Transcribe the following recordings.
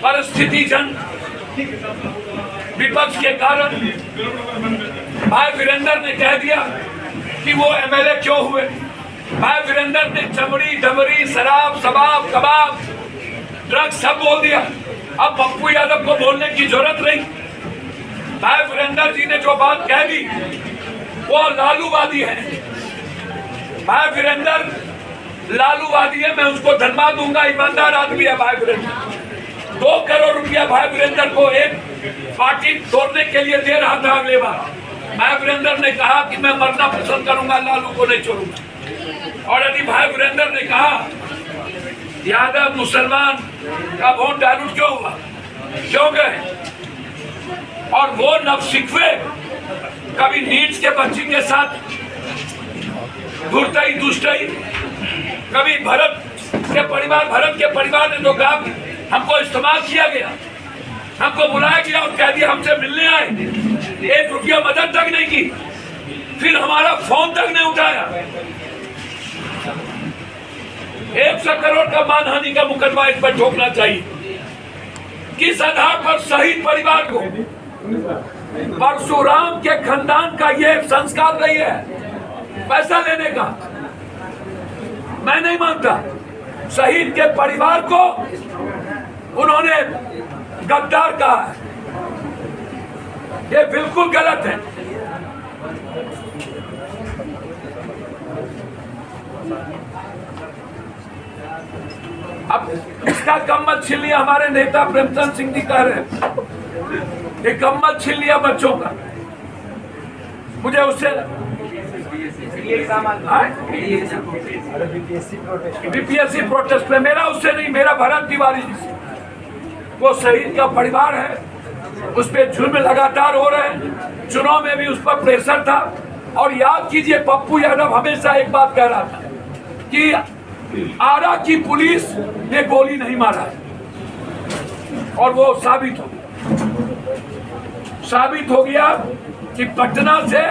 परिस्थिति जन विपक्ष के कारण भाई वीरेंद्र ने कह दिया कि वो एमएलए क्यों हुए। भाई वीरेंद्र ने चमड़ी डमरी शराब शबाब कबाब ड्रग्स सब बोल दिया। अब पप्पू यादव को बोलने की जरूरत नहीं। भाई वीरेंद्र जी ने जो बात कह दी वो लालूवादी है। भाई वीरेंद्र लालूवादी है, मैं उसको धन्यवाद दूंगा, ईमानदार आदमी है भाई वीरेंद्र। 2 करोड़ रुपया भाई वीरेंद्र को एक पार्टी तोड़ने के लिए दे रहा था अगले बार। भाई वीरेंद्र ने कहा कि मैं मरना पसंद करूंगा, लालू को नहीं छोड़ूंगा। और यदि भाई वीरेंद्र ने कहा यादव मुसलमान का वोट डायलूट क्यों हुआ, क्यों गए, और वो नवसिखवे कभी नीच के बच्ची के साथ घुरतई दुष्टई, कभी भरत के परिवार ने तो कहा हमको इस्तेमाल किया गया, हमको बुलाया गया और कह दिया हमसे मिलने आए, 1 रुपया मदद तक नहीं की, फिर हमारा फोन तक नहीं उठाया। 100 करोड़ का मानहानि का मुकदमा इस पर ठोकना चाहिए। किस आधार पर शहीद परिवार को, परशुराम के खानदान का ये संस्कार नहीं है पैसा लेने का। मैं नहीं मानता। शहीद के परिवार को उन्होंने गद्दार कहा है, ये बिल्कुल गलत है। अब इसका कम्मल छीन लिया, हमारे नेता प्रेमचंद सिंह जी कह रहे हैं ये कम्मल छीन लिया बच्चों का। मुझे उससे बीपीएससी प्रोटेस्ट में मेरा उससे नहीं, मेरा भरत तिवारी जी से। वो शहीद का परिवार है, उस पर जुल्म लगातार हो रहे हैं, चुनाव में भी उस पर प्रेशर था। और याद कीजिए पप्पू यादव हमेशा एक बात कह रहा था कि आरा की पुलिस ने गोली नहीं मारा, और वो साबित हो गया कि पटना से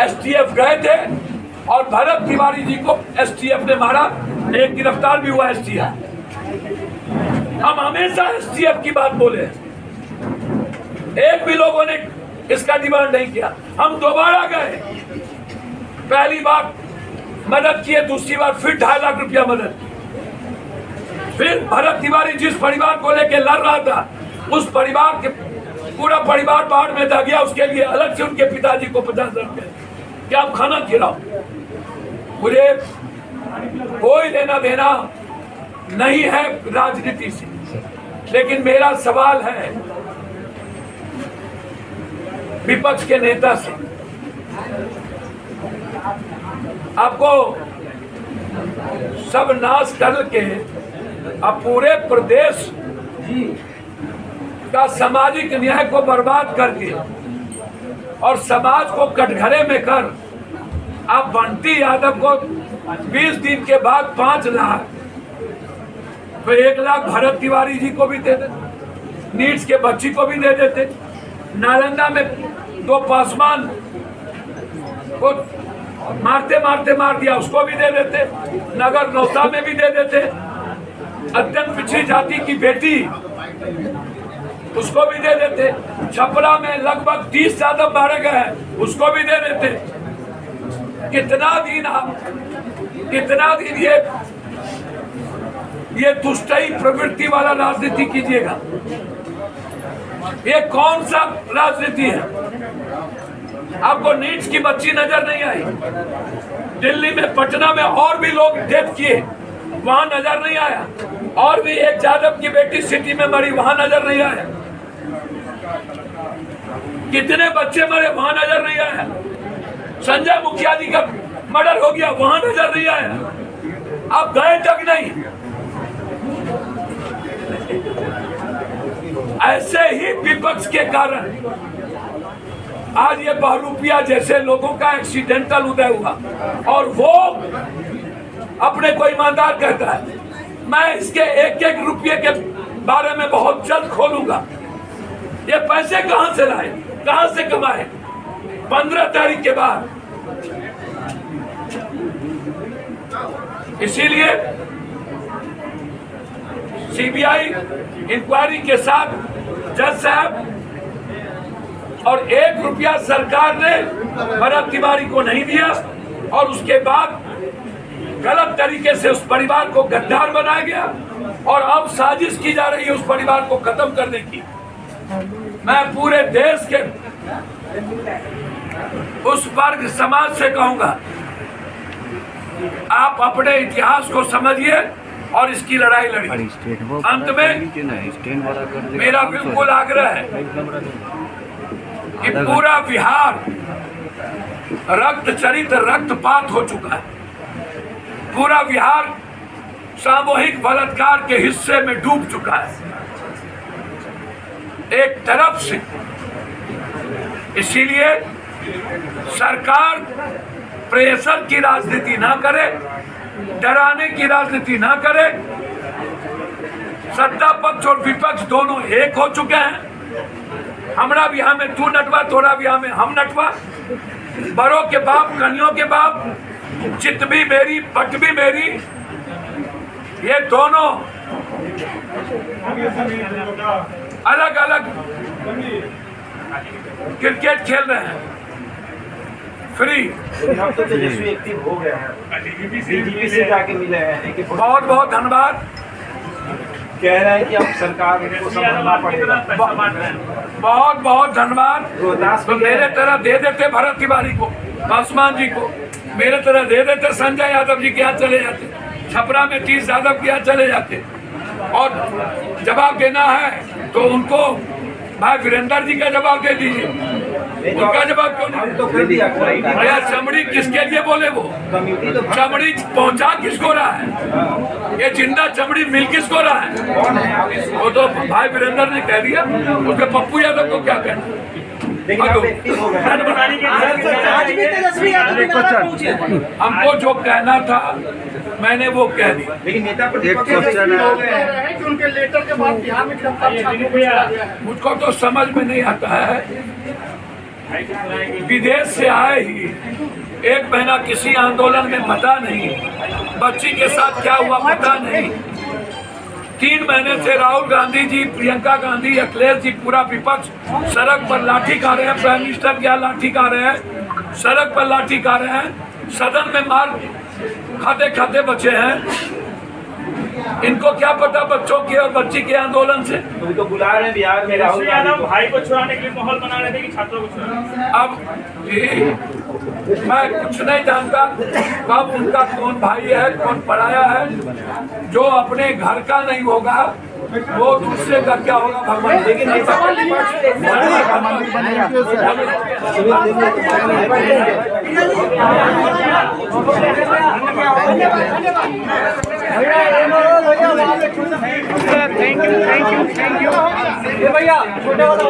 एसटीएफ गए थे और भरत तिवारी जी को एसटीएफ ने मारा, एक गिरफ्तार भी हुआ एसटीएफ। हम हमेशा एसटीएफ की बात बोले, एक भी लोगों ने इसका डिमांड नहीं किया। हम दोबारा गए, पहली बार मदद किए, दूसरी बार फिर 2.5 लाख रुपया मदद की। फिर भरत तिवारी जिस परिवार को लेके लड़ रहा था, उस परिवार के पूरा परिवार बाढ़ में दब गया, उसके लिए अलग से उनके पिताजी को 50,000 रुपये कि आप खाना खिलाओ। मुझे कोई लेना देना नहीं है राजनीति से, लेकिन मेरा सवाल है विपक्ष के नेता से। आपको सब नाश करके अब पूरे प्रदेश का सामाजिक न्याय को बर्बाद करके और समाज को कटघरे में कर आप बंटी यादव को 20 दिन के बाद 5 लाख, तो 1 लाख भरत तिवारी जी को भी दे देते, नीट्स के बच्ची को भी दे देते, नालंदा में 2 पासवान को मारते मार दिया, उसको भी दे देते, नगर नौसा में भी दे देते, अत्यंत पिछड़ी जाति की बेटी उसको भी दे देते, छपरा में लगभग 30 यादव मारे गए हैं, उसको भी दे देते। कितना दिन ये दुष्टई प्रवृत्ति वाला राजनीति कीजिएगा? ये कौन सा राजनीति है? आपको नीट्स की बच्ची नजर नहीं आई? दिल्ली में, पटना में और भी लोग डेथ किए, वहां नजर नहीं आया? और भी एक यादव की बेटी सिटी में मरी, वहां नजर नहीं आया? कितने बच्चे मरे, वहां नजर नहीं आया? संजय मुखिया जी का मर्डर हो गया, वहां नजर नहीं आया? आप गए तक नहीं। ऐसे ही विपक्ष के कारण आज ये बहरूपिया जैसे लोगों का एक्सीडेंटल उदय हुआ, और वो अपने को ईमानदार कहता है। मैं इसके 1-1 रुपये के बारे में बहुत जल्द खोलूंगा। ये पैसे कहां से लाए, कहां से कमाए? 15 तारीख के बाद। इसीलिए सीबीआई इंक्वायरी के साथ जज साहब, और 1 रुपया सरकार ने भरत तिवारी को नहीं दिया, और उसके बाद गलत तरीके से उस परिवार को गद्दार बनाया गया, और अब साजिश की जा रही है उस परिवार को खत्म करने की। मैं पूरे देश के उस वर्ग समाज से कहूंगा, आप अपने इतिहास को समझिए और इसकी लड़ाई लड़िए। अंत में मेरा बिल्कुल आग्रह है कि पूरा बिहार रक्त चरित रक्तपात हो चुका है। पूरा बिहार सामूहिक बलात्कार के हिस्से में डूब चुका है एक तरफ से। इसीलिए सरकार प्रेशर की राजनीति ना करे, डराने की राजनीति ना करे। सत्ता पक्ष और विपक्ष दोनों एक हो चुके हैं। हमरा बिहार में तू नटवा, तोरा बिहार में हम नटवा। बड़ों के बाप, कन्यों के बाप, चित भी मेरी, पट भी मेरी, ये दोनों अलग अलग क्रिकेट खेल रहे हैं फ्री। तो तेजस्वी एक्टिव हो गए हैं, बीजेपी से जाके मिले हैं। बहुत बहुत धन्यवाद। कह रहे हैं कि अब सरकार को समझना पड़ेगा। बहुत बहुत धन्यवाद। तो मेरे तरह दे देते भरत तिवारी को, पासवान जी को, मेरे तरह दे देते संजय यादव जी के यहाँ चले जाते, छपरा में 30 यादव के यहाँ चले जाते। और जवाब देना है तो उनको भाई वीरेंद्र जी का जवाब दे दीजिए। उनका जवाब क्यों नहीं? तो कर दिया भैया चमड़ी किसके लिए बोले? वो चमड़ी पहुंचा किसको रहा है? ये जिंदा चमड़ी मिल किसको रहा है? वो तो भाई वीरेंद्र ने कह दिया। उसके पप्पू यादव को क्या कहना? हमको जो कहना था मैंने वो कह दिया। लेकिन नेता कि उनके लेटर के बाद बिहार में मुझको तो समझ में नहीं आता है। विदेश से आए ही 1 महीना किसी आंदोलन में पता नहीं, बच्ची के साथ क्या हुआ पता नहीं। 3 महीने से राहुल गांधी जी, प्रियंका गांधी, अखिलेश जी, पूरा विपक्ष सड़क पर लाठी खा रहे हैं। प्राइम मिनिस्टर क्या लाठी खा रहे हैं, सड़क पर लाठी खा रहे हैं, सदन में मार खाते खाते बचे हैं। इनको क्या पता बच्चों के और बच्ची के आंदोलन से? तो बुला रहे हैं बिहार में राहुल गांधी भाई को छुड़ाने के लिए माहौल बना रहे थे कि छात्रों को छुड़ाने। अब मैं कुछ नहीं जानता कब उनका कौन भाई है, कौन पराया है। जो अपने घर का नहीं होगा वो दूसरे का क्या होगा भगवान। लेकिन थैंक यू भैया। छोटे वाला